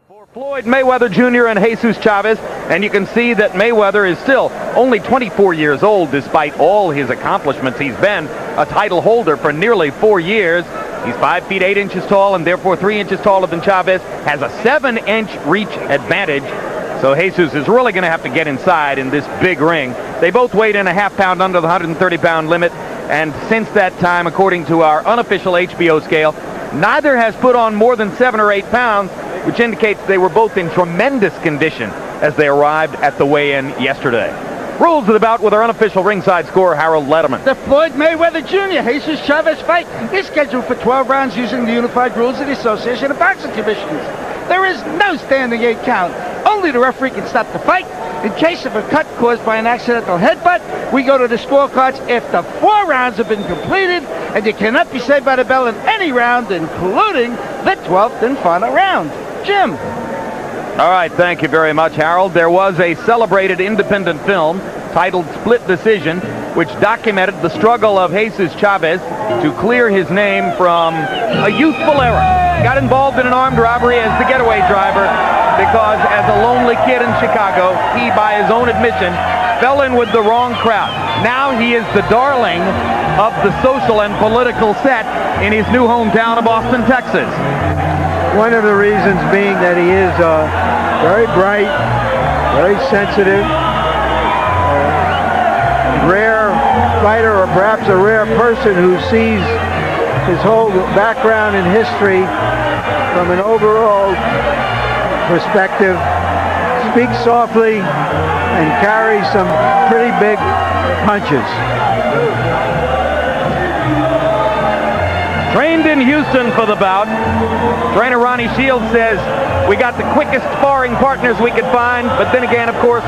For Floyd Mayweather Jr. and Jesus Chavez, and you can see that Mayweather is still only 24 years old despite all his accomplishments. He's been a title holder for nearly 4 years. He's 5 feet 8 inches tall and therefore 3 inches taller than Chavez, has a 7-inch reach advantage. So Jesus is really going to have to get inside in this big ring. They both weighed in a half pound under the 130-pound limit, and since that time, according to our unofficial HBO scale, neither has put on more than 7 or 8 pounds, which indicates they were both in tremendous condition as they arrived at the weigh-in yesterday. Rules of the bout with our unofficial ringside scorer, Harold Letterman. The Floyd Mayweather Jr. Jesus Chavez fight is scheduled for 12 rounds using the unified rules of the Association of Boxing Commissions. There is no standing 8 count. Only the referee can stop the fight. In case of a cut caused by an accidental headbutt, we go to the scorecards after 4 rounds have been completed, and you cannot be saved by the bell in any round, including the 12th and final round. Jim. All right, thank you very much, Harold. There was a celebrated independent film titled Split Decision, which documented the struggle of Jesus Chavez to clear his name from a youthful error. Got involved in an armed robbery as the getaway driver because as a lonely kid in Chicago, he, by his own admission, fell in with the wrong crowd. Now he is the darling of the social and political set in his new hometown of Austin, Texas. One of the reasons being that he is very bright, very sensitive, rare fighter, or perhaps a rare person who sees his whole background and history from an overall perspective, speaks softly, and carries some pretty big punches. Trained in Houston for the bout, trainer Ronnie Shields says, we got the quickest sparring partners we could find, but then again, of course,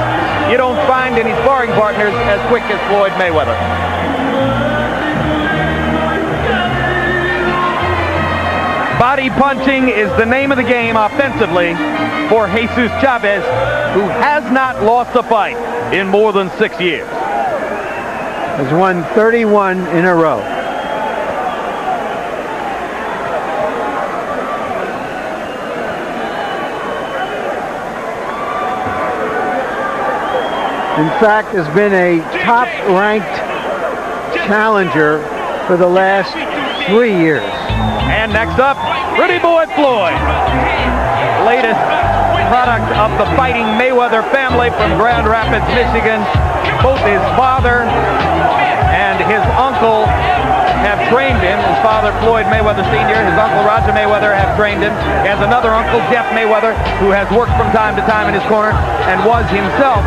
you don't find any sparring partners as quick as Floyd Mayweather. Body punching is the name of the game offensively for Jesus Chavez, who has not lost a fight in more than 6 years. Has won 31 in a row. In fact, has been a top-ranked challenger for the last 3 years. And next up, Pretty Boy Floyd, latest product of the fighting Mayweather family from Grand Rapids, Michigan. Both his father and his uncle have trained him. His father, Floyd Mayweather Sr., his uncle, Roger Mayweather, have trained him. He has another uncle, Jeff Mayweather, who has worked from time to time in his corner and was himself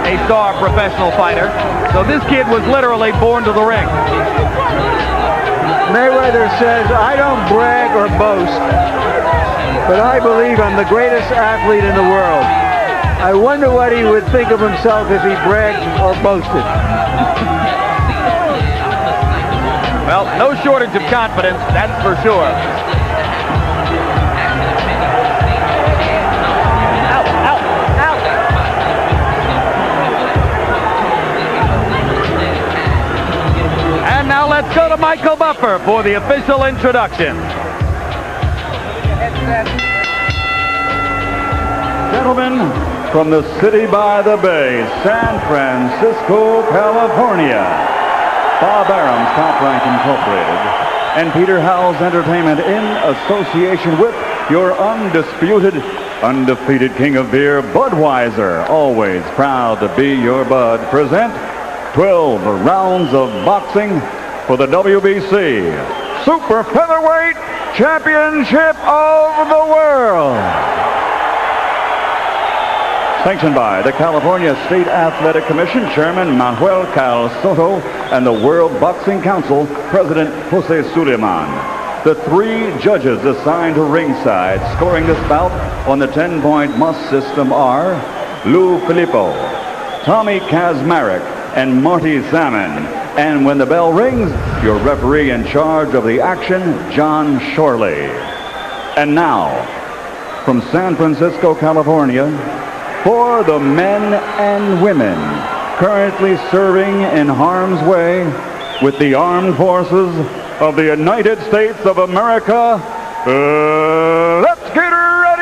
a star professional fighter. So this kid was literally born to the ring. Mayweather says, I don't brag or boast, but I believe I'm the greatest athlete in the world. I wonder what he would think of himself if he bragged or boasted. Well, no shortage of confidence, that's for sure. Ow, ow, ow. And now let's go to Michael Buffer for the official introduction. Gentlemen, from the city by the bay, San Francisco, California, Bob Arum's Top Rank Incorporated and Peter Howell's Entertainment in association with your undefeated king of beer, Budweiser, always proud to be your bud, present 12 rounds of boxing for the WBC Super Featherweight Championship of the World. Sanctioned by the California State Athletic Commission Chairman Manuel Cal Soto and the World Boxing Council President Jose Suleiman. The 3 judges assigned to ringside scoring this bout on the 10-point must system are Lou Filippo, Tommy Kazmarek, and Marty Salmon. And when the bell rings, your referee in charge of the action, John Shorley. And now, from San Francisco, California, for the men and women currently serving in harm's way with the armed forces of the United States of America, let's get ready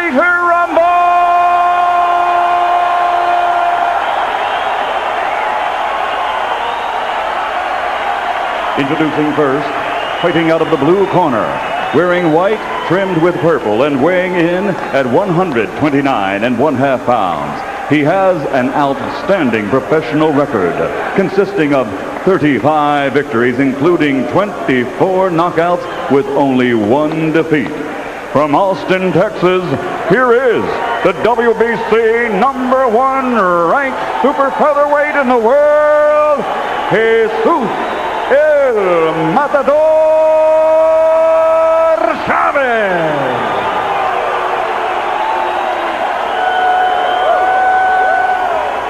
Introducing first, fighting out of the blue corner, wearing white trimmed with purple and weighing in at 129.5 pounds. He has an outstanding professional record consisting of 35 victories, including 24 knockouts with only one defeat. From Austin, Texas, here is the WBC #1 ranked super featherweight in the world, Jesus El Matador Chavez.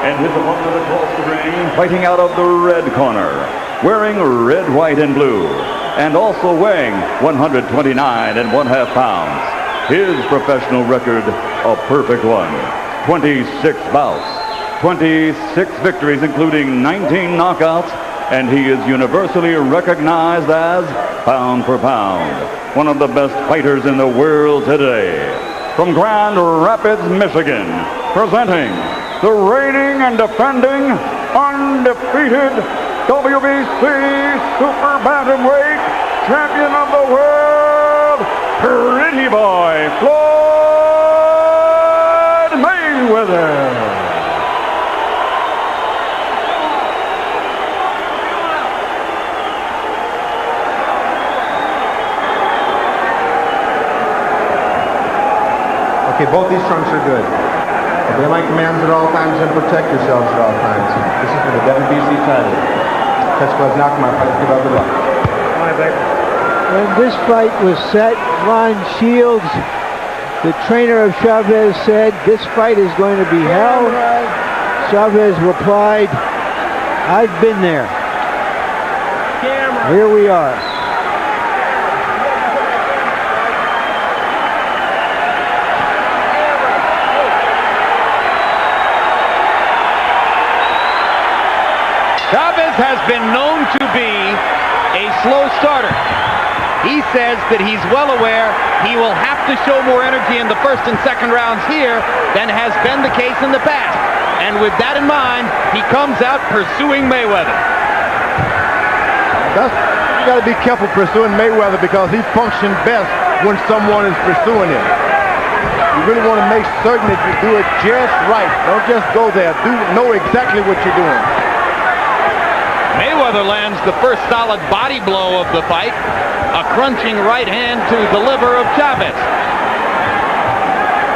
And his opponent across the ring, fighting out of the red corner, wearing red, white, and blue, and also weighing 129.5 pounds. His professional record, a perfect one. 26 bouts, 26 victories, including 19 knockouts, and he is universally recognized as, pound for pound, one of the best fighters in the world today. From Grand Rapids, Michigan, presenting the reigning and defending undefeated WBC Super Bantamweight Champion of the World, Pretty Boy Floyd Mayweather. Okay, both these trunks are good. Obey my commands at all times and protect yourselves at all times. This is for the WBC title. Touch gloves, knock my fight. Give out good luck. When this fight was set, Ron Shields, the trainer of Chavez, said, "This fight is going to be hell." Chavez replied, "I've been there." Here we are. Chavez has been known to be a slow starter. He says that he's well aware he will have to show more energy in the first and second rounds here than has been the case in the past. And with that in mind, he comes out pursuing Mayweather. You got to be careful pursuing Mayweather because he functions best when someone is pursuing him. You really want to make certain that you do it just right. Don't just go there. Know exactly what you're doing. Mayweather lands the first solid body blow of the fight, a crunching right hand to the liver of Chavez.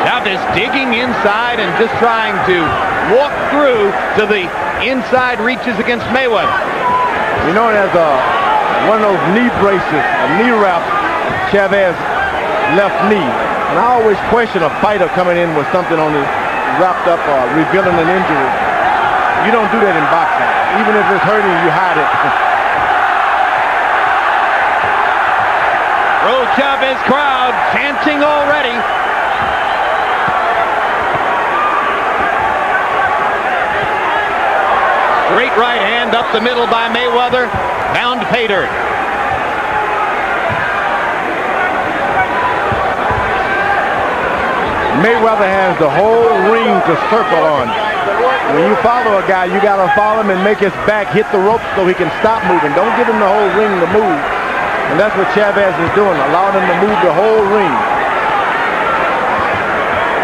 Chavez digging inside and just trying to walk through to the inside reaches against Mayweather. You know, there's one of those knee braces, a knee wrap, Chavez left knee. And I always question a fighter coming in with something on his wrapped up or revealing an injury. You don't do that in boxing. Even if it's hurting, you hide it. Pro Chavez crowd chanting already. Straight right hand up the middle by Mayweather. Pound pay dirt. Mayweather has the whole ring to circle on. When you follow a guy, you got to follow him and make his back hit the ropes so he can stop moving. Don't give him the whole ring to move. And that's what Chavez is doing, allowing him to move the whole ring.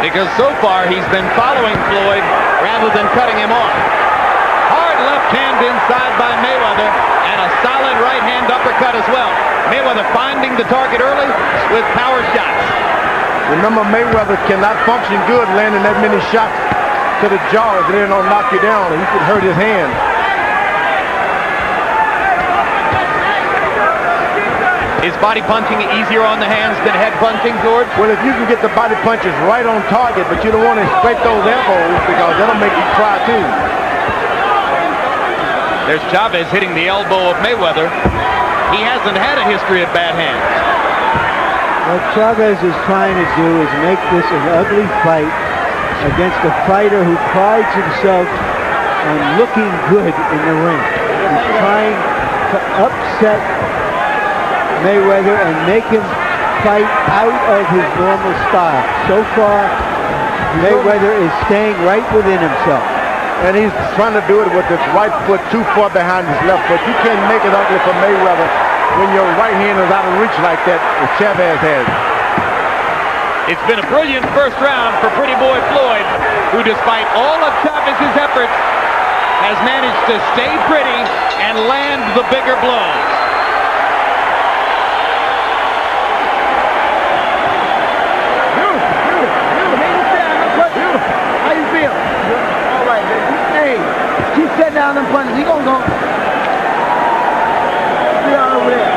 Because so far he's been following Floyd rather than cutting him off. Hard left hand inside by Mayweather and a solid right hand uppercut as well. Mayweather finding the target early with power shots. Remember, Mayweather cannot function good landing that many shots to the jaw if they don't knock you down, and he could hurt his hand. Is body punching easier on the hands than head punching, George? Well, if you can get the body punches right on target, but you don't want to scrape those elbows because that'll make you cry too. There's Chavez hitting the elbow of Mayweather. He hasn't had a history of bad hands. What Chavez is trying to do is make this an ugly fight against a fighter who prides himself on looking good in the ring. He's trying to upset Mayweather and make him fight out of his normal style. So far, Mayweather is staying right within himself. and he's trying to do it with his right foot too far behind his left foot. You can't make it ugly for Mayweather when your right hand is out of reach like that, as Chavez has. It's been a brilliant first round for Pretty Boy Floyd, who despite all of Chavez's efforts, has managed to stay pretty and land the bigger blows. How you feel? All right, baby. Hey, keep setting down them punches. He gonna go. Sit down over there.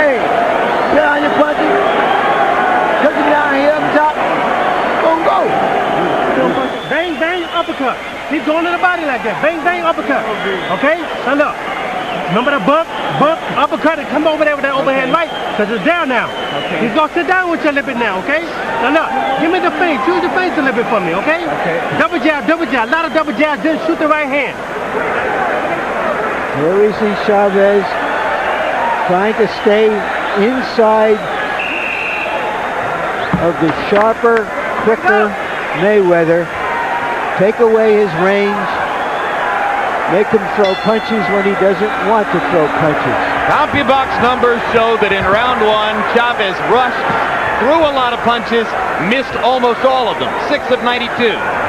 Hey, sit down your punches. Touch him down here up top. Gonna go. Bang, bang, uppercut. Keep going to the body like that. Bang, bang, uppercut. Okay? Stand up. Remember the bump, uppercut, and come over there with that overhand right, because it's down now. Okay. He's going to sit down with you a little bit now, okay? Now look, give me the feint. Choose the feint a little bit for me, okay? Okay. Double jab, a lot of double jabs, then shoot the right hand. Here we see Chavez trying to stay inside of the sharper, quicker Mayweather, take away his range, make him throw punches when he doesn't want to throw punches. CompuBox numbers show that in round one, Chavez rushed, threw a lot of punches, missed almost all of them, 6 of 92.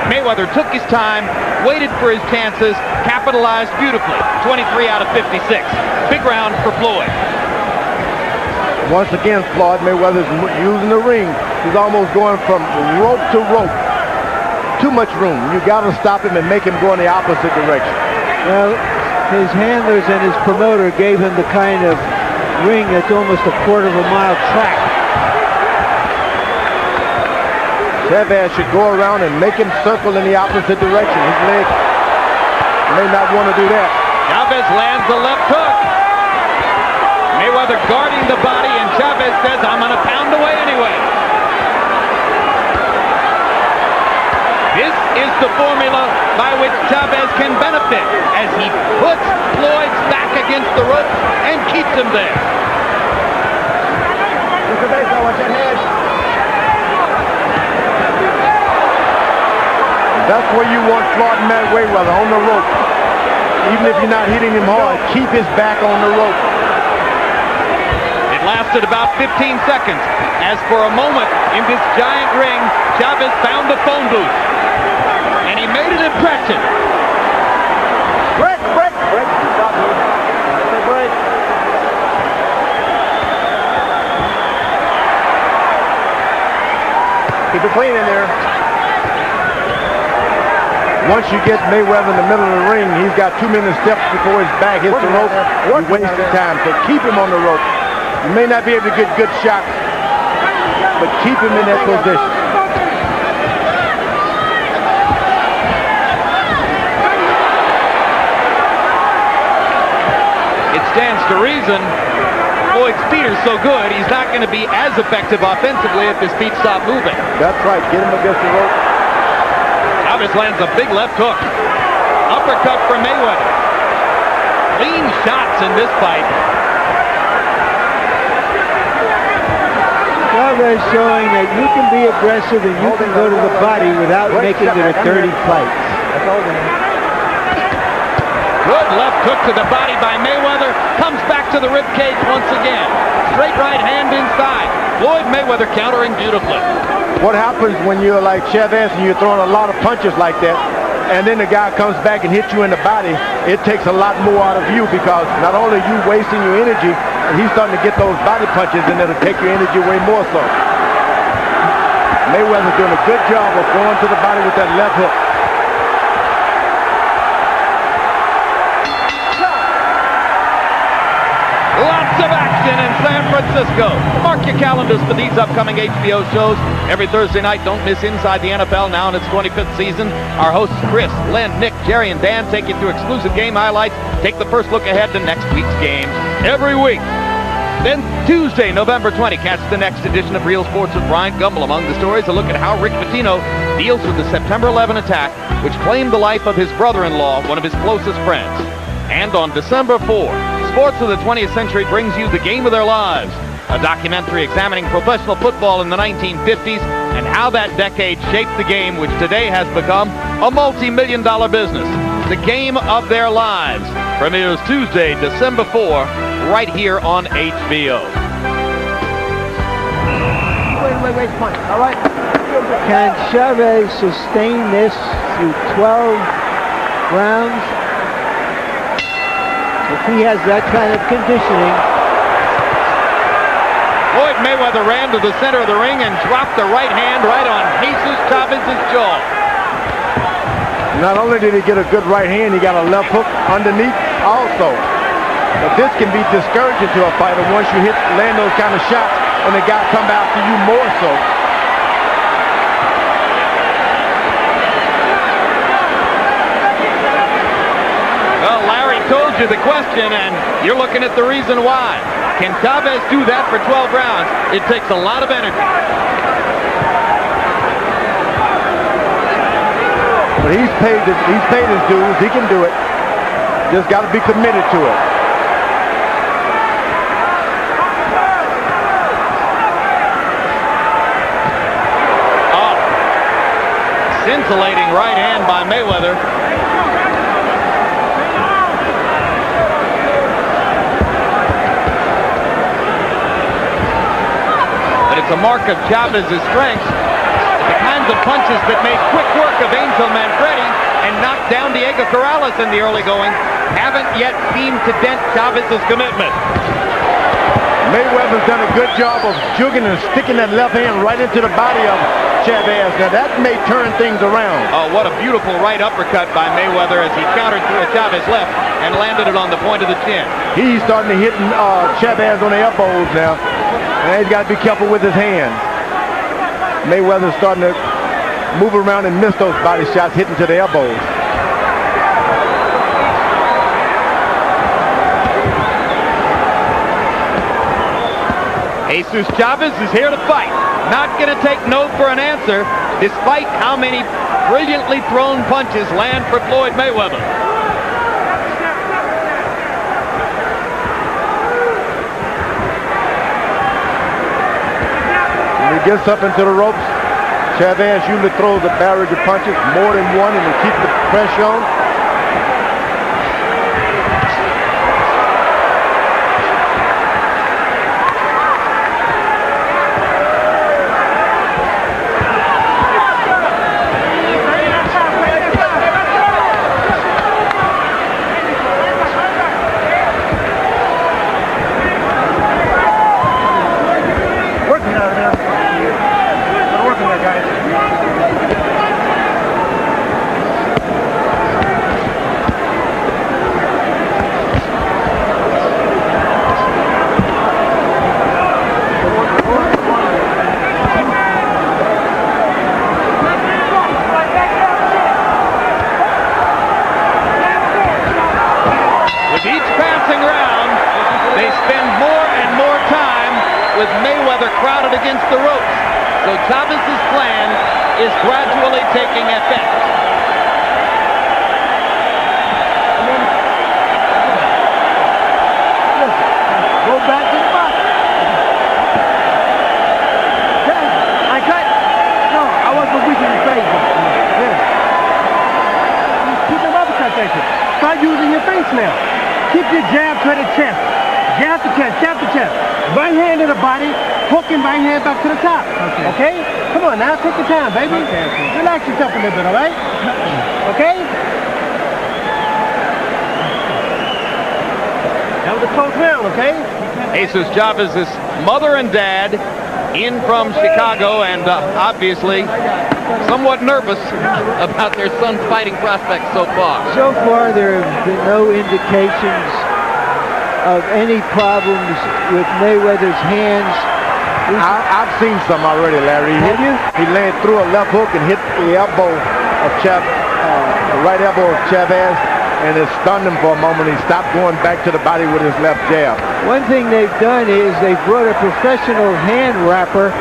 Mayweather took his time, waited for his chances, capitalized beautifully, 23 out of 56. Big round for Floyd. Once again, Floyd Mayweather's using the ring. He's almost going from rope to rope. Too much room. You got to stop him and make him go in the opposite direction. Well, his handlers and his promoter gave him the kind of ring that's almost a quarter-of-a-mile track. Chavez should go around and make him circle in the opposite direction. His leg may not want to do that. Chavez lands the left hook. Mayweather guarding the body, and Chavez says, I'm going to pound away anyway. This is the formula by which Chavez can benefit as he puts Floyd's back against the ropes and keeps him there. That's where you want Floyd Mayweather, on the rope. Even if you're not hitting him hard, keep his back on the rope. It lasted about 15 seconds, as for a moment in this giant ring, Chavez found the phone booth. And he made an impression. Break. Stop me. Break. Keep it clean in there. Once you get Mayweather in the middle of the ring, he's got too many steps before his back hits the rope. You're wasting time, so keep him on the rope. You may not be able to get good shots, but keep him in that position. It stands to reason Floyd's feet are so good, he's not going to be as effective offensively if his feet stop moving. That's right. Get him against the rope. Chavez lands a big left hook. Uppercut for Mayweather. Clean shots in this fight. Chavez showing that you can be aggressive and you can go to the body without making it a dirty fight. Good left hook to the body by Mayweather. Comes back to the ribcage once again. Straight right hand inside. Floyd Mayweather countering beautifully. What happens when you're like Chavez and you're throwing a lot of punches like that, and then the guy comes back and hits you in the body, it takes a lot more out of you, because not only are you wasting your energy, and he's starting to get those body punches, and it'll take your energy way more so. Mayweather's doing a good job of going to the body with that left hook. Lots of action in San Francisco. Mark your calendars for these upcoming HBO shows. Every Thursday night, don't miss Inside the NFL, now in its 25th season. Our hosts Chris, Len, Nick, Jerry, and Dan take you through exclusive game highlights, take the first look ahead to next week's games every week. Then Tuesday, November 20, catch the next edition of Real Sports with Brian Gumbel. Among the stories, a look at how Rick Pitino deals with the September 11 attack, which claimed the life of his brother-in-law, one of his closest friends. And on December 4, Sports of the 20th Century brings you the game of their lives. a documentary examining professional football in the 1950s and how that decade shaped the game, which today has become a multi-million-dollar business. The Game of Their Lives premieres Tuesday, December 4, right here on HBO. Wait, point. All right. Can Chavez sustain this through 12 rounds? If he has that kind of conditioning. Floyd Mayweather ran to the center of the ring and dropped the right hand right on Jesus Chavez's jaw. Not only did he get a good right hand, he got a left hook underneath also. But this can be discouraging to a fighter once you land those kind of shots and the guy come after you more so. Well, Larry told you the question, and you're looking at the reason why. Can Chavez do that for 12 rounds? It takes a lot of energy. But he's paid his dues. He can do it. Just got to be committed to it. Oh, scintillating right hand by Mayweather. It's a mark of Chavez's strength. The kinds of punches that made quick work of Angel Manfredi and knocked down Diego Corrales in the early going haven't yet seemed to dent Chavez's commitment. Mayweather's done a good job of jugging and sticking that left hand right into the body of Chavez. Now that may turn things around. Oh, what a beautiful right uppercut by Mayweather as he countered through Chavez left and landed it on the point of the chin. He's starting to hit Chavez on the elbows now. And he's got to be careful with his hands. Mayweather's starting to move around and miss those body shots hitting to the elbows. Jesus Chavez is here to fight. Not going to take no for an answer, despite how many brilliantly thrown punches land for Floyd Mayweather. Gets up into the ropes. Chavez usually throws a barrage of punches, more than one, and he keeps the pressure on. Against the ropes. So Chavez's plan is gradually taking effect. Go back to the box. I cut. No, I want the weak in the face. Yeah. Keep the uppercut action. Start using your face now. Keep your jab to the chest. Jab to chest, jab to chest. Right hand to the body, hooking right hand back to the top. Okay? Come on now, take your time, baby. Okay. Relax yourself a little bit, all right? Okay? That was a close round, okay? Jesus Chavez's mother and dad in from Chicago and obviously somewhat nervous about their son's fighting prospects so far. So far, there have been no indications of any problems with Mayweather's hands. I've seen some already, Larry. He landed through a left hook and hit the elbow of the right elbow of Chavez, and it stunned him for a moment. He stopped going back to the body with his left jab. One thing they've done is they've brought a professional hand wrapper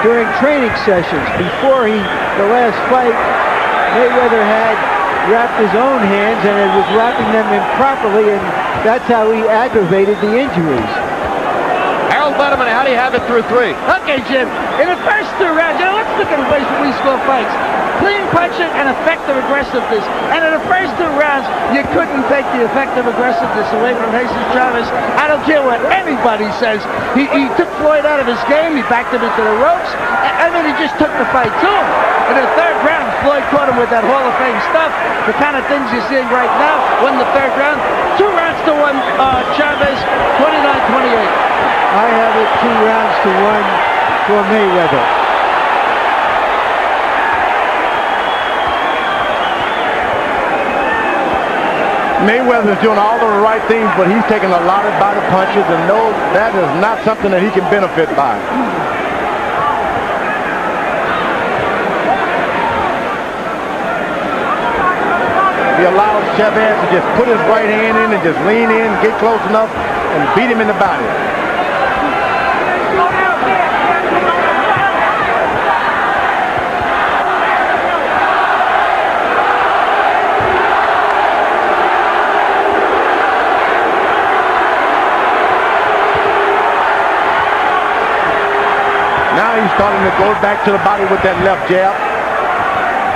during training sessions. Before the last fight, Mayweather had wrapped his own hands and it was wrapping them improperly, and that's how he aggravated the injuries. Harold Letterman, how do you have it through 3? Okay, Jim. In the first 2 rounds, let's look at the ways that we score fights. Clean punching and effective aggressiveness. And in the first 2 rounds, you couldn't take the effective aggressiveness away from Jesus Chavez. I don't care what anybody says. He took Floyd out of his game. He backed him into the ropes. I mean, he just took the fight to him. In the 3rd round, Floyd caught him with that Hall of Fame stuff. The kind of things you're seeing right now. Won the 3rd round. 2 rounds to 1, Chavez, 29-28. I have it 2 rounds to 1 for Mayweather. Mayweather's doing all the right things, but he's taking a lot of body punches, and no, that is not something that he can benefit by. He allows Chavez to just put his right hand in and just lean in, get close enough, and beat him in the body. Now he's starting to go back to the body with that left jab.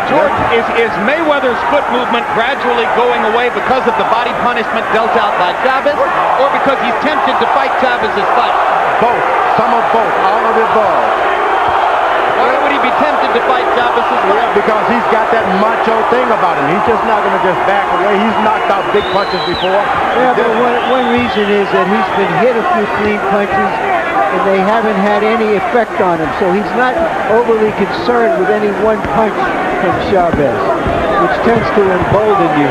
George, is Mayweather's foot movement gradually going away because of the body punishment dealt out by Chavez, or because he's tempted to fight Chavez's fight? Both. Some of both. All of the above. Why would he be tempted to fight Chavez's fight? Well, because he's got that macho thing about him. He's just not going to just back away. He's knocked out big punches before. Yeah, but one reason is that he's been hit a few clean punches, and they haven't had any effect on him. So he's not overly concerned with any one punch from Chavez, which tends to embolden you.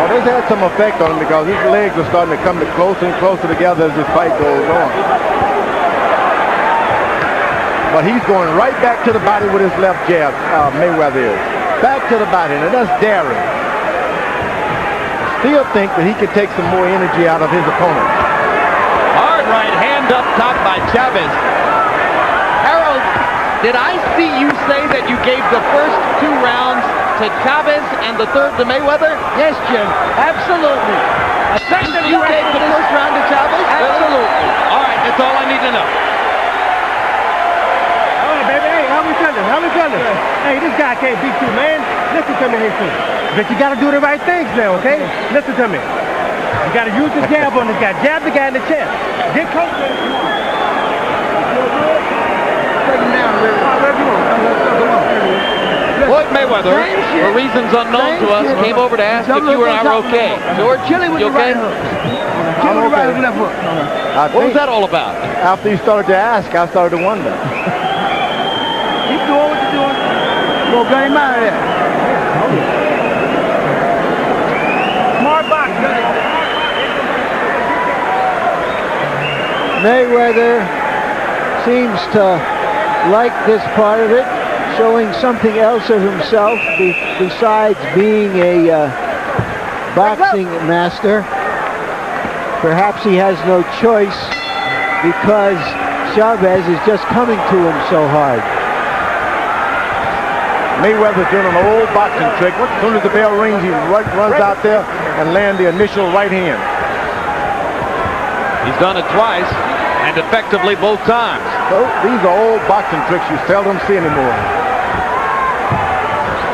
Oh, this had some effect on him because his legs are starting to come closer and closer together as this fight goes on. But he's going right back to the body with his left jab, Mayweather is. Back to the body, and that's daring. Still think that he could take some more energy out of his opponent. Hard right hand up top by Chavez. Harold, did I see you say that you gave the first 2 rounds to Chavez and the 3rd to Mayweather? Yes, Jim. Absolutely. You gave the first round to Chavez? Absolutely. All right, that's all I need to know. All right, baby. Hey, how we feeling? How we feeling? Hey, this guy can't beat you, man. Listen to me, Jesus. But you got to do the right things now, okay? Listen to me. You got to use the jab on this guy. Jab the guy in the chest. Get close to him. Floyd Mayweather, for reasons unknown to us, came over to ask if you and I were okay. George, you okay? What was that all about? After he started to ask, I started to wonder. Keep doing what you're doing. Go get him out of there. Smart box, Mayweather seems to like this part of it, showing something else of himself besides being a boxing master. Perhaps he has no choice because Chavez is just coming to him so hard. Mayweather's doing an old boxing trick. As soon as the bell rings, he runs out there and lands the initial right hand. He's done it twice, and effectively both times. So these are old boxing tricks you seldom see anymore.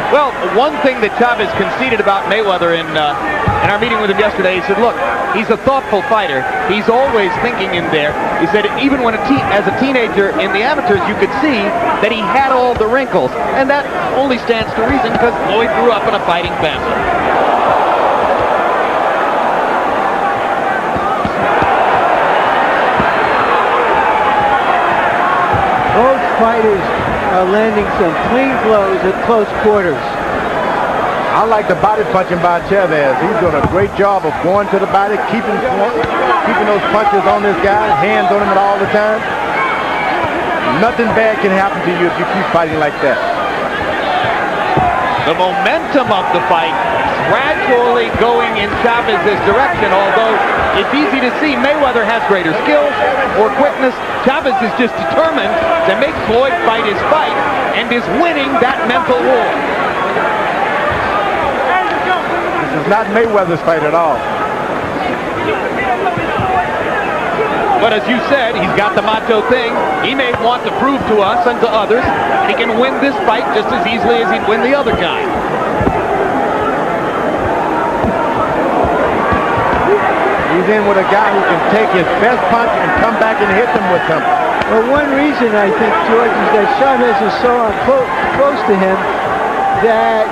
Well, one thing that Chavez conceded about Mayweather in our meeting with him yesterday, he said, look, he's a thoughtful fighter. He's always thinking in there. He said even when as a teenager in the amateurs, you could see that he had all the wrinkles. And that only stands to reason because Floyd grew up in a fighting family. Both fighters are landing some clean blows at close quarters. I like the body punching by Chavez. He's doing a great job of going to the body, keeping those punches on this guy, hands on him at all the time. Nothing bad can happen to you if you keep fighting like that. The momentum of the fight gradually going in Chavez's direction, although it's easy to see Mayweather has greater skills or quickness. Chavez is just determined to make Floyd fight his fight and is winning that mental war. This is not Mayweather's fight at all. But as you said, he's got the macho thing. He may want to prove to us and to others he can win this fight just as easily as he'd win the other guy. He's in with a guy who can take his best punch and come back and hit them with something. Well, one reason I think, George, is that Chavez is so close to him that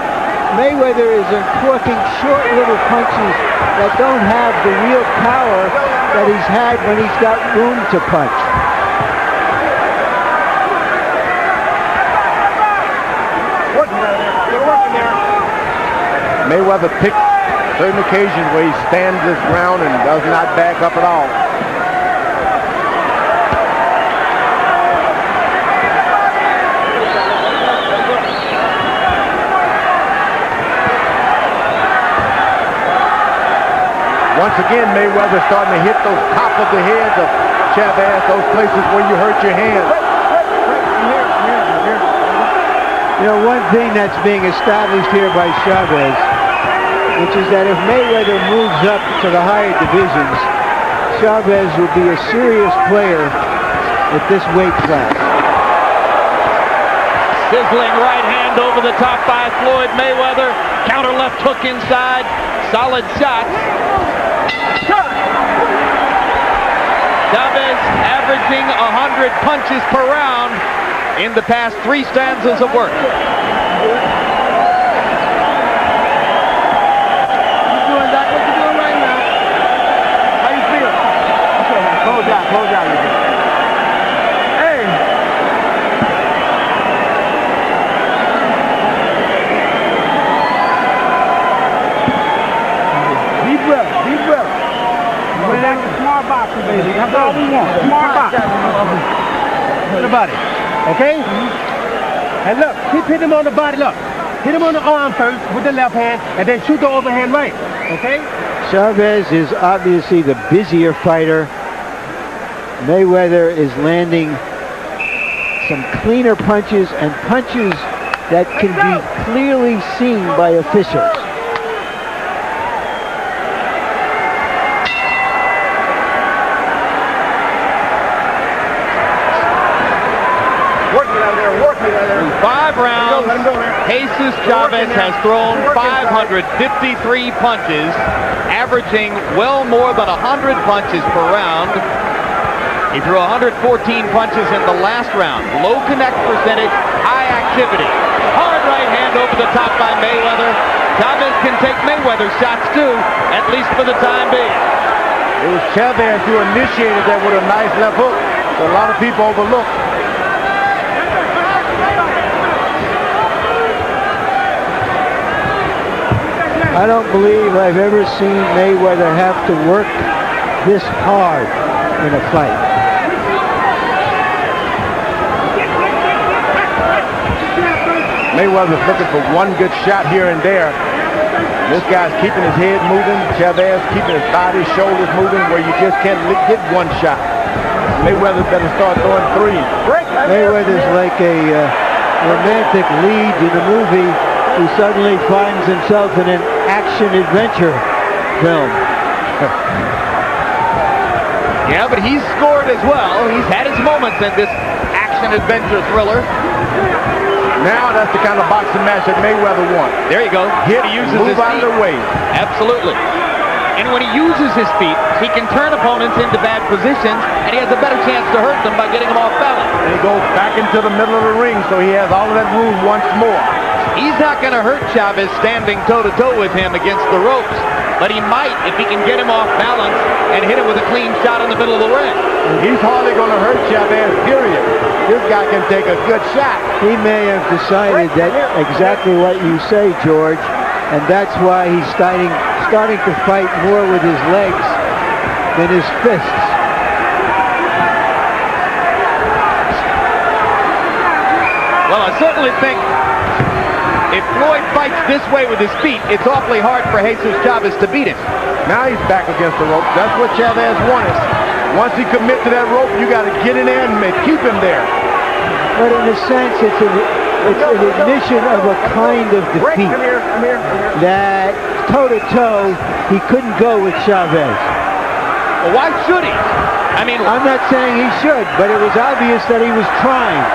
Mayweather is uncorking short little punches that don't have the real power that he's had when he's got room to punch. Mayweather picks certain occasions where he stands his ground and does not back up at all. Once again, Mayweather starting to hit those top of the heads of Chavez, those places where you hurt your hand. You know, one thing that's being established here by Chavez, which is that if Mayweather moves up to the higher divisions, Chavez will be a serious player at this weight class. Sizzling right hand over the top by Floyd Mayweather. Counter left hook inside. Solid shots. Chavez averaging 100 punches per round in the past 3 stanzas of work. Close out. Hey. Deep breath. We're like a smart boxer, baby. That's all we want. Smart boxer. To the body. Okay? And look, hit him on the body. Look. Hit him on the arm first with the left hand, and then shoot the overhand right. Okay? Chavez is obviously the busier fighter. Mayweather is landing some cleaner punches and punches that can be clearly seen by officials. Working out there. In 5 rounds, Jesus Chavez has thrown 553 punches, averaging well more than 100 punches per round. He threw 114 punches in the last round. Low connect percentage, high activity. Hard right hand over the top by Mayweather. Chavez can take Mayweather's shots too, at least for the time being. It was Chavez who initiated that with a nice left hook that a lot of people overlook. I don't believe I've ever seen Mayweather have to work this hard in a fight. Mayweather's looking for one good shot here and there. This guy's keeping his head moving. Chavez keeping his body, shoulders moving where you just can't get one shot. Mayweather better start throwing 3. Mayweather's like a romantic lead in a movie who suddenly finds himself in an action-adventure film. Yeah, but he's scored as well. He's had his moments in this action-adventure thriller. Now that's the kind of boxing match that Mayweather wants. There you go. Hit, He uses move his out of feet. the way. Absolutely. And when he uses his feet, he can turn opponents into bad positions, and he has a better chance to hurt them by getting them off balance. And he goes back into the middle of the ring, so he has all of that room once more. He's not going to hurt Chavez standing toe-to-toe with him against the ropes, but he might if he can get him off balance and hit him with a clean shot in the middle of the ring. He's hardly going to hurt Chavez, period. This guy can take a good shot. He may have decided that exactly what you say, George, and that's why he's starting to fight more with his legs than his fists. Well, I certainly think if Floyd fights this way with his feet, it's awfully hard for Jesus Chavez to beat him. Now he's back against the rope. That's what Chavez wanted. Once he commits to that rope, you got to get in there and keep him there. But in a sense, it's an admission of a kind of defeat. Come here. That toe-to-toe, he couldn't go with Chavez. Well, why should he? I mean, I'm not saying he should, but it was obvious that he was trying.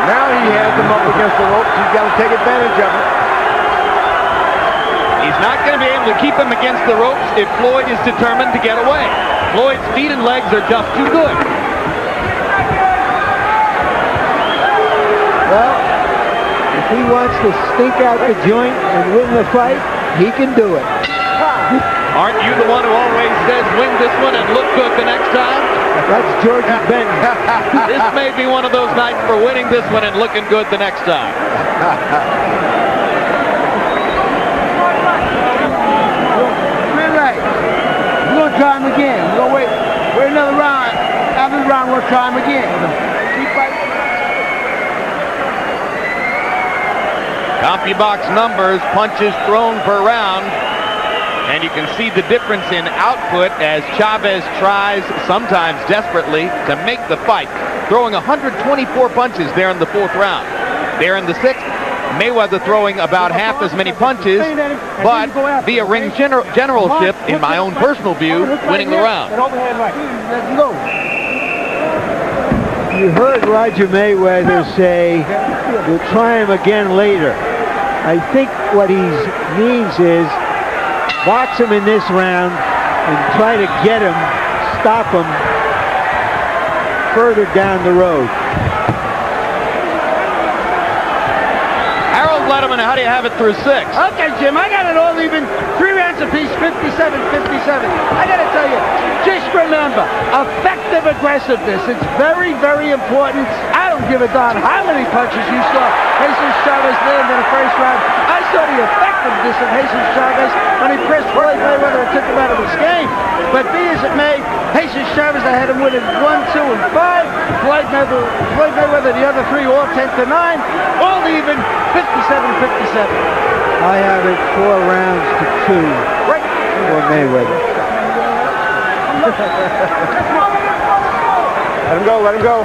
Now he has him up against the ropes. He's got to take advantage of it. he's not going to be able to keep him against the ropes if Floyd is determined to get away. Floyd's feet and legs are just too good. Well, if he wants to stink out the joint and win the fight, he can do it. Aren't you the one who always says win this one and look good the next time? That's Georgie Benton. This may be one of those nights for winning this one and looking good the next time. Relax. We're going to try him again. We're going to wait another round. After the round, we'll try him again. Keep fighting. CompuBox numbers, punches thrown per round. And you can see the difference in output as Chavez tries, sometimes desperately, to make the fight. Throwing 124 punches there in the fourth round. There in the sixth, Mayweather throwing about half as many punches, but via ring generalship, in my own personal view, winning the round. You heard Roger Mayweather say, we'll try him again later. I think what he means is, box him in this round and try to get him, stop him further down the road. Harold Letterman, how do you have it through six? Okay, Jim, I got it all even. 3 rounds apiece, 57-57. I got to tell you, just remember, effective aggressiveness. It's very, very important. I don't give a darn how many punches you saw Jesus Chavez land in the first round. I saw the effectiveness of Jesus Chavez when he pressed Floyd Mayweather and took him out of his game. But be as it may, Jesus Chavez, I had him winning 1, 2, and 5. Floyd Mayweather, the other 3, all 10-9. All even, 57-57. I have it 4 rounds to 2 for Mayweather. Let him go, let him go.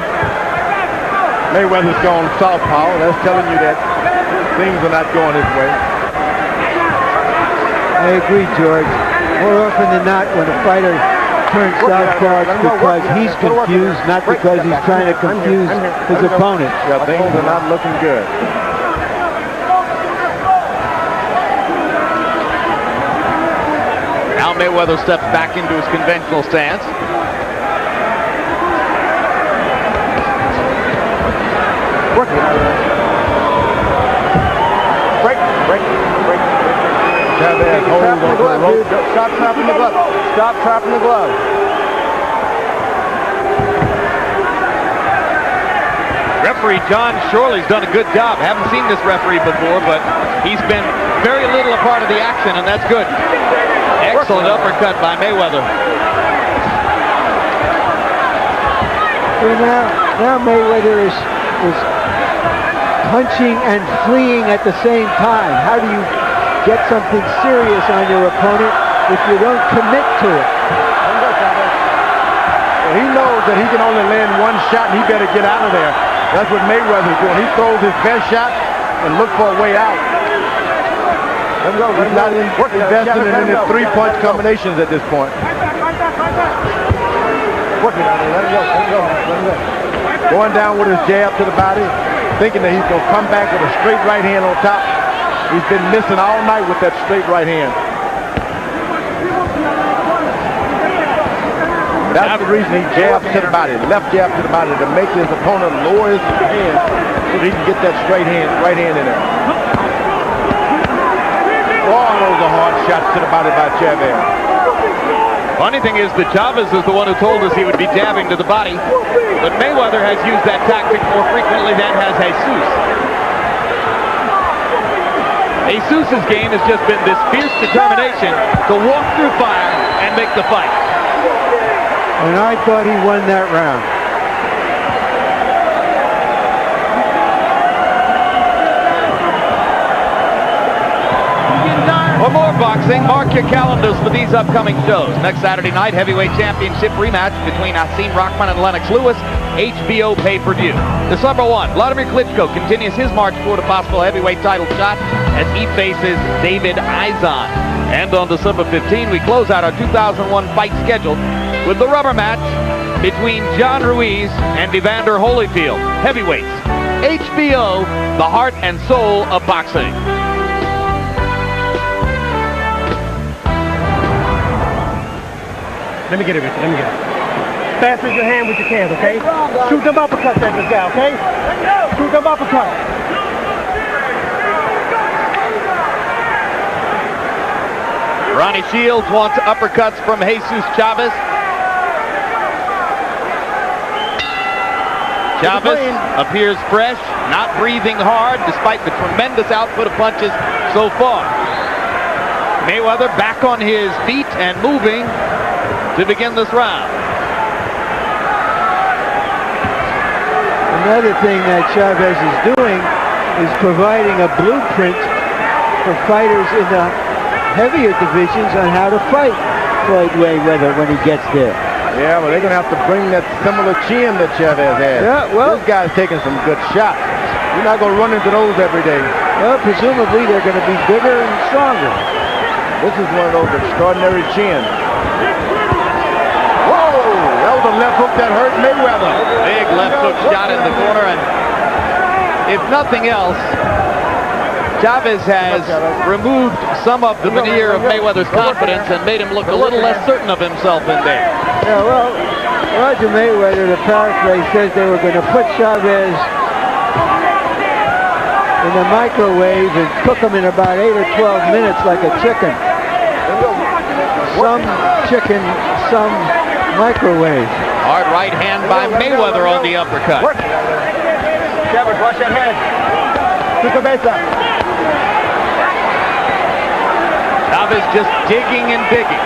Mayweather's gone southpaw. That's telling you that things are not going his way. I agree, George. More often than not, when a fighter turns southpaw, it's because he's confused, not because he's trying to confuse his opponent. Yeah, things are not looking good. Now Mayweather steps back into his conventional stance. Break. Chavez, hold on to the rope. Stop trapping the glove. Stop trapping the glove. Referee John Shorley's done a good job. Haven't seen this referee before, but he's been very little a part of the action, and that's good. Excellent uppercut by Mayweather. Well, now Mayweather is punching and fleeing at the same time. How do you get something serious on your opponent if you don't commit to it? Well, he knows that he can only land one shot, and he better get out of there. That's what Mayweather's doing. He throws his best shot and looks for a way out. He's not investing in any 3-punch combinations at this point. Going down with his jab to the body, thinking that he's going to come back with a straight right hand on top. He's been missing all night with that straight right hand. That's the reason he jabs to the body, left jab to the body, to make his opponent lower his hand so that he can get that straight hand, right hand in there. All those are hard shots to the body by Chavez. Funny thing is that Chavez is the one who told us he would be jabbing to the body, but Mayweather has used that tactic more frequently than has Jesus. Jesus's game has just been this fierce determination to walk through fire and make the fight. And I thought he won that round. For more boxing, mark your calendars for these upcoming shows. Next Saturday night, heavyweight championship rematch between Asim Rahman and Lennox Lewis, HBO pay-per-view. December 1, Vladimir Klitschko continues his march toward a possible heavyweight title shot as he faces David Izan. And on December 15, we close out our 2001 fight schedule with the rubber match between John Ruiz and Evander Holyfield. Heavyweights. HBO, the heart and soul of boxing. Let me get it, Richard. Let me get it. Fast as your hand with your hands, okay? Shoot them uppercuts at this guy, okay? Shoot them uppercuts. Ronnie Shields wants uppercuts from Jesus Chavez. Chavez appears fresh, not breathing hard despite the tremendous output of punches so far. Mayweather back on his feet and moving to begin this round. Another thing that Chavez is doing is providing a blueprint for fighters in the heavier divisions on how to fight Floyd Mayweather when he gets there. Yeah, well, they're going to have to bring that similar chin that Chavez has. Yeah, well, this guy's taking some good shots. You're not going to run into those every day. Well, presumably they're going to be bigger and stronger. This is one of those extraordinary chins. Whoa! That was a left hook that hurt Mayweather. Big left hook shot in the corner, and if nothing else, Chavez has removed some of the veneer of Mayweather's confidence and made him look a little less certain of himself in there. Yeah, well, Roger Mayweather, the paraphrase, says they were going to put Chavez in the microwave and cook him in about 8 or 12 minutes like a chicken. Some chicken, some microwave. Hard right hand by Mayweather on the uppercut. Chavez, watch that head. Chavez just digging and digging.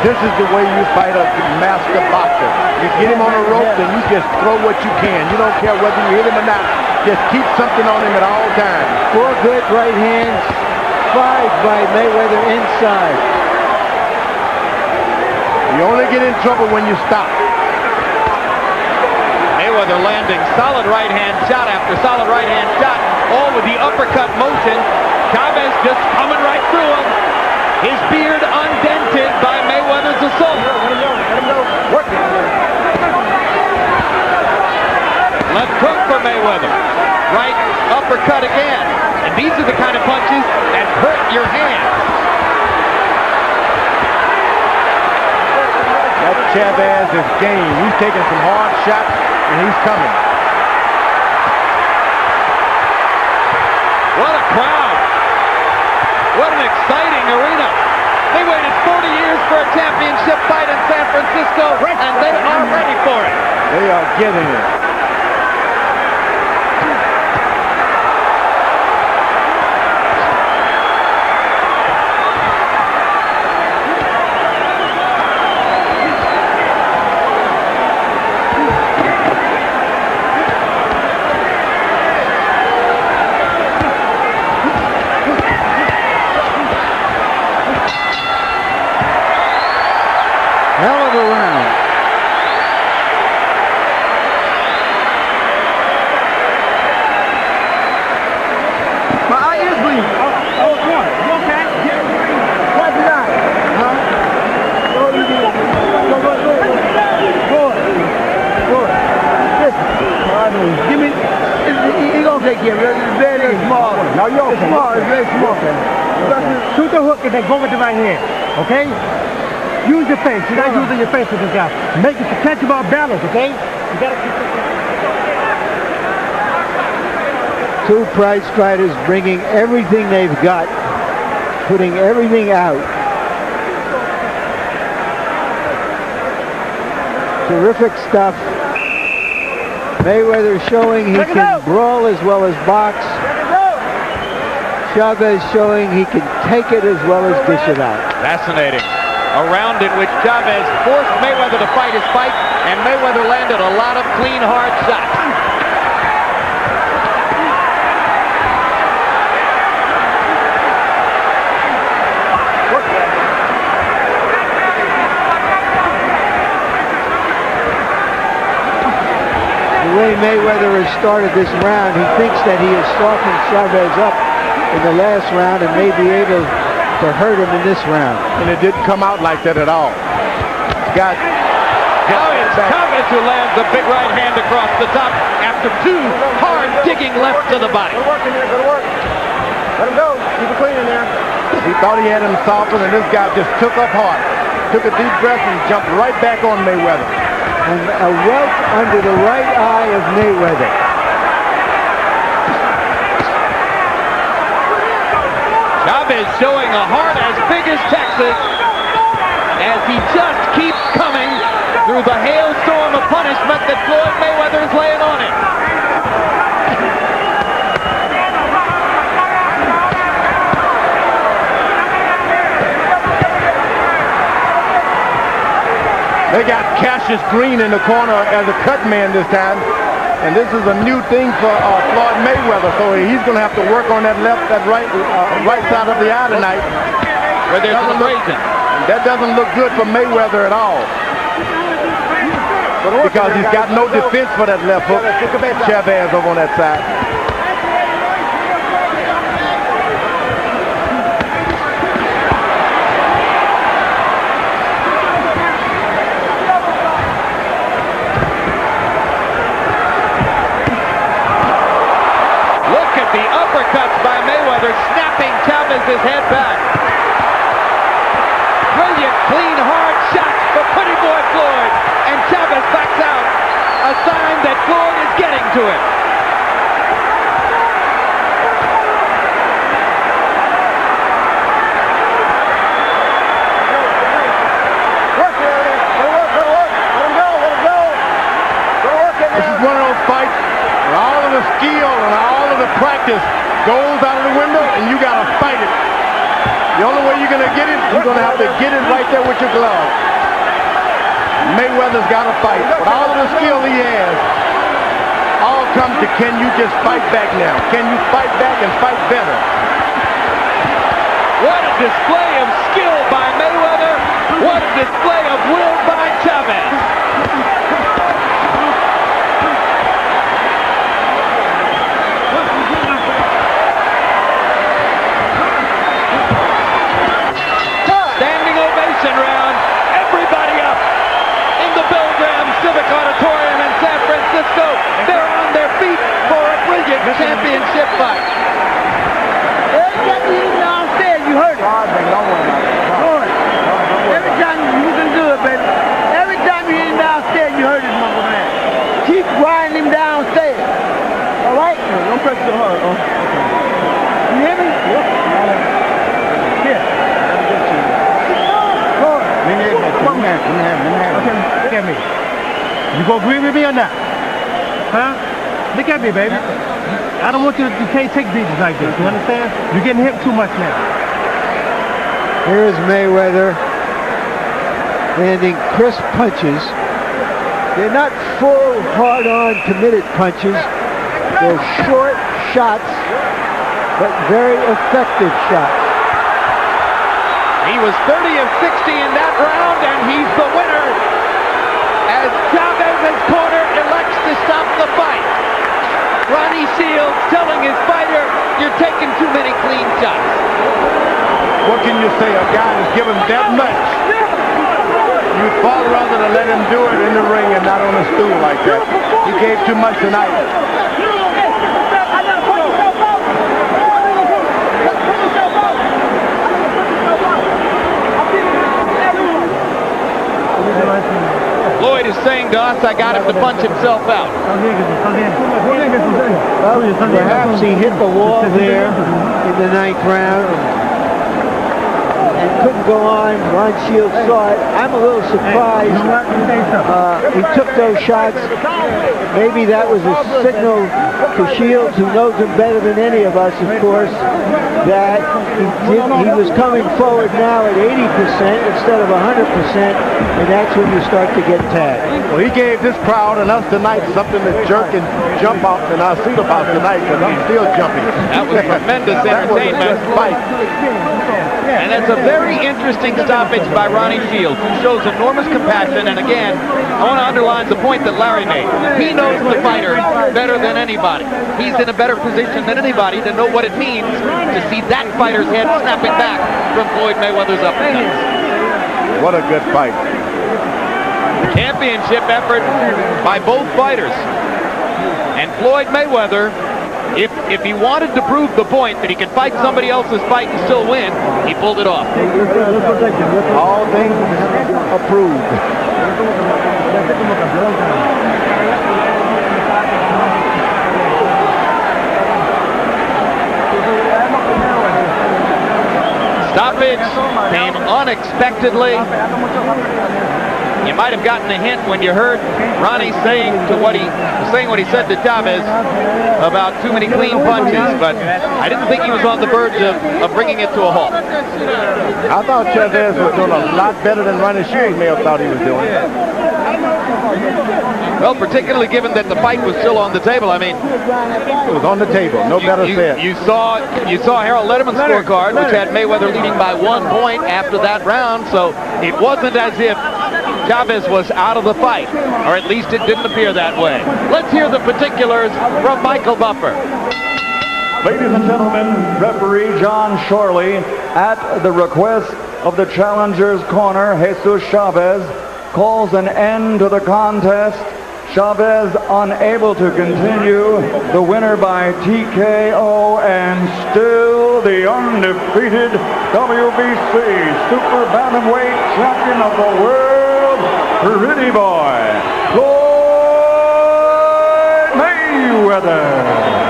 This is the way you fight a master boxer. You get him on a rope, and you just throw what you can. You don't care whether you hit him or not. Just keep something on him at all times. 4 good right hands, 5 by Mayweather inside. You only get in trouble when you stop. Mayweather landing solid right hand shot after solid right hand shot, all with the uppercut motion. Chavez just coming right through him. His beard undented by Mayweather's assault. Left hook for Mayweather. Right uppercut again. And these are the kind of punches that hurt your hands. That Chavez is game. He's taking some hard shots, and he's coming. What a crowd. What an exciting arena. They waited 40 years for a championship fight in San Francisco, and they are ready for it. They are getting it. Hell of a round. My eye is bleeding. Oh, you okay? What's it on? Huh? Go. Listen. Give me. He gonna take care of it. It's very small. Now you're It's small. It's very small. Shoot the hook and then go with the right hand, okay? Use your face. You're not using your face with this guy. Make it to catch him off balance, okay? You gotta keep this. 2 prize fighters bringing everything they've got, putting everything out. Terrific stuff. Mayweather showing he can brawl as well as box. Chavez showing he can take it as well as dish it out. Fascinating. A round in which Chavez forced Mayweather to fight his fight, and Mayweather landed a lot of clean, hard shots. The way Mayweather has started this round, he thinks that he has softened Chavez up in the last round and may be able to hurt him in this round. And it didn't come out like that at all. Now it's Chavez who lands a big right hand across the top after two hard digging lefts to the body. Good work in there, good work. Let him go. Keep it clean in there. He thought he had him softened, and this guy just took up hard. Took a deep breath and jumped right back on Mayweather. And a welt under the right eye of Mayweather. Chavez showing a heart as big as Texas as he just keeps coming through the hailstorm of punishment that Floyd Mayweather is laying on him. They got Cassius Green in the corner as a cut man this time. And this is a new thing for Floyd Mayweather, so he's going to have to work on that right side of the eye tonight. Where there's an abrasion. That doesn't look good for Mayweather at all. Because he's got no defense for that left hook. Chavez over on that side. Look at the uppercuts by Mayweather, snapping Chavez's head back. Brilliant, clean, hard shots for Pretty Boy Floyd. And Chavez backs out. A sign that Floyd is getting to him. This is one of those fights where all of the skill and all of the practice goes out of the window and you got to fight it. The only way you're going to get it, you're going to have to get it right there with your glove. Mayweather's got to fight. With all of the skill he has, all comes to can you just fight back now? Can you fight back and fight better? What a display of skill by Mayweather. What a display of will by Chavez. Standing ovation round. Everybody up in the Bill Graham Civic Auditorium in San Francisco. They're on their feet for a brilliant championship fight. You heard it. Every time you can do it, baby. Every time you hit him downstairs, you heard it, mother man. Keep grinding him downstairs. All right? Don't press so hard. You hear me? Yep. Here. Okay, look at me. You gonna agree with me or not? Huh? Look at me, baby. I don't want you can't take beatings like this. You understand? You're getting hit too much now. Here's Mayweather landing crisp punches. They're not full, hard-on, committed punches. They're short shots, but very effective shots. He was 30 of 60 in that round, and he's the winner as Chavez's corner elects to stop the fight. Ronnie Shields telling his fighter, you're taking too many clean shots. What can you say? A guy that's given that much. You'd far rather to let him do it in the ring and not on a stool like that. He gave too much tonight. Floyd is saying to us, I got him to punch himself out. Perhaps he hit the wall there in the ninth round and couldn't go on. Ron Shields saw it. I'm a little surprised he took those shots. Maybe that was a signal to Shields, who knows him better than any of us, of course, that he was coming forward now at 80% instead of 100%, and that's when you start to get tagged. Well, he gave this crowd and us tonight something to jerk and jump off in our seat about tonight, because I'm still jumping. That was tremendous entertainment. That was a fight. And it's a very interesting stoppage by Ronnie Shields, who shows enormous compassion. And again, I want to underline the point that Larry made. He knows the fighter better than anybody. He's in a better position than anybody to know what it means to see that fighter's head snapping back from Floyd Mayweather's uppercuts. What a good fight. Championship effort by both fighters. And Floyd Mayweather, if he wanted to prove the point that he could fight somebody else's fight and still win, he pulled it off. All things approved. Stoppage came unexpectedly. You might have gotten a hint when you heard Ronnie saying what he said to Chavez about too many clean punches, but I didn't think he was on the verge of bringing it to a halt. I thought Chavez was doing a lot better than Ronnie Shields may have thought he was doing. Well, particularly given that the fight was still on the table. I mean, it was on the table. No better said. You saw Harold Letterman's scorecard, which had Mayweather leading by 1 point after that round, so it wasn't as if Chavez was out of the fight, or at least it didn't appear that way. Let's hear the particulars from Michael Buffer. Ladies and gentlemen, referee John Shorley, at the request of the challenger's corner, Jesus Chavez, calls an end to the contest. Chavez unable to continue, the winner by TKO, and still the undefeated WBC super bantamweight champion of the world, pretty boy, Floyd Mayweather.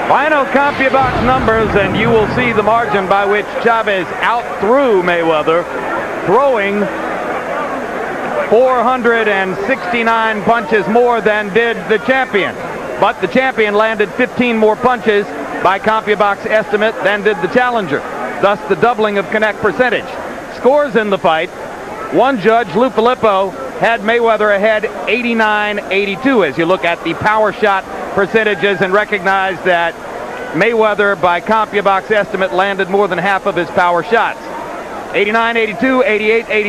Final CompuBox numbers, and you will see the margin by which Chavez outthrew Mayweather, throwing 469 punches more than did the champion. But the champion landed 15 more punches by CompuBox estimate than did the challenger, thus the doubling of connect percentage. Scores in the fight: one judge, Lou Filippo, had Mayweather ahead 89-82 as you look at the power shot percentages and recognize that Mayweather, by CompuBox estimate, landed more than half of his power shots. 89-82,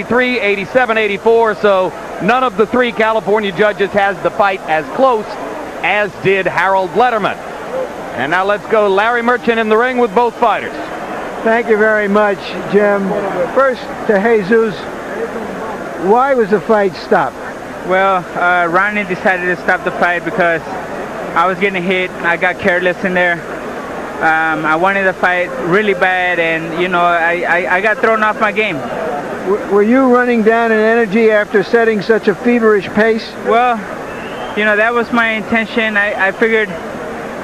88-83, 87-84, so none of the three California judges has the fight as close as did Harold Letterman. And now let's go Larry Merchant in the ring with both fighters. Thank you very much, Jim. First to Jesus, why was the fight stopped? Well, Ronnie decided to stop the fight because I was getting hit. I got careless in there. I wanted to fight really bad, and you know, I got thrown off my game. Were you running down in energy after setting such a feverish pace? Well, you know, that was my intention. I figured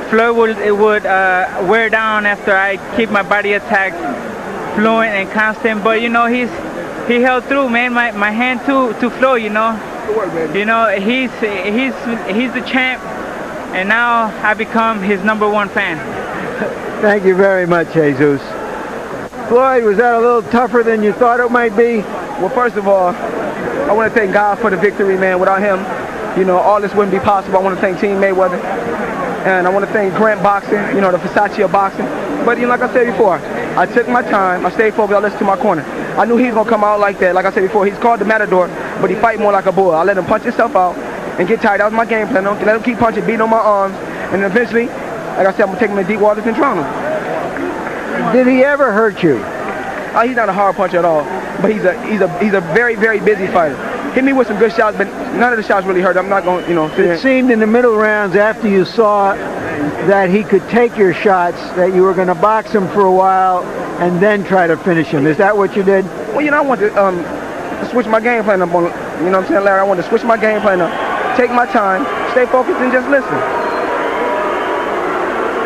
Floyd would wear down after I keep my body attack fluent and constant. But you know, he held through, man. My hand to Floyd, you know. You know, he's the champ, and now I become his #1 fan. Thank you very much, Jesus. Floyd, was that a little tougher than you thought it might be? Well, first of all, I want to thank God for the victory, man. Without him, you know, all this wouldn't be possible. I want to thank Team Mayweather, and I want to thank Grant Boxing, you know, the Versace of boxing. But, you know, like I said before, I took my time. I stayed focused. I listened to my corner. I knew he was going to come out like that. Like I said before, he's called the Matador, but he fight more like a bull. I let him punch himself out and get tired. That was my game plan. Let him keep punching, beating on my arms, and eventually, like I said, I'm going to take him to deep waters and drown him. Did he ever hurt you? He's not a hard puncher at all, but he's a very, very busy fighter. Hit me with some good shots, but none of the shots really hurt. I'm not going, you know. It seemed in the middle rounds, after you saw that he could take your shots, that you were going to box him for a while and then try to finish him. Is that what you did? Well, you know, I wanted to switch my game plan up on, you know what I'm saying, Larry? I wanted to switch my game plan up, take my time, stay focused, and just listen.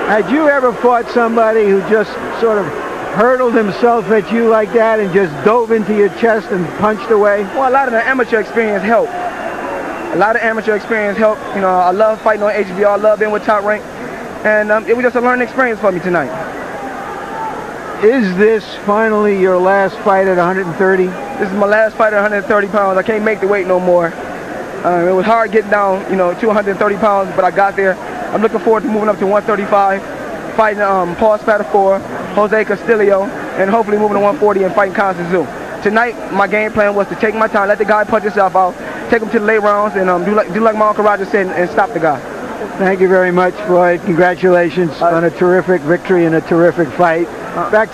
Had you ever fought somebody who just sort of hurled himself at you like that and just dove into your chest and punched away? Well, a lot of the amateur experience helped. You know, I love fighting on HBO. I love being with Top Rank. And it was just a learning experience for me tonight. Is this finally your last fight at 130? This is my last fight at 130 pounds. I can't make the weight no more. It was hard getting down, you know, 230 pounds, but I got there. I'm looking forward to moving up to 135, fighting Paul Spatafor, Jose Castillo, and hopefully moving to 140 and fighting Constance Zoo. Tonight, my game plan was to take my time, let the guy punch himself out, take him to the late rounds, and do like my Uncle Roger said, and stop the guy. Thank you very much, Floyd. Congratulations on a terrific victory and a terrific fight. Back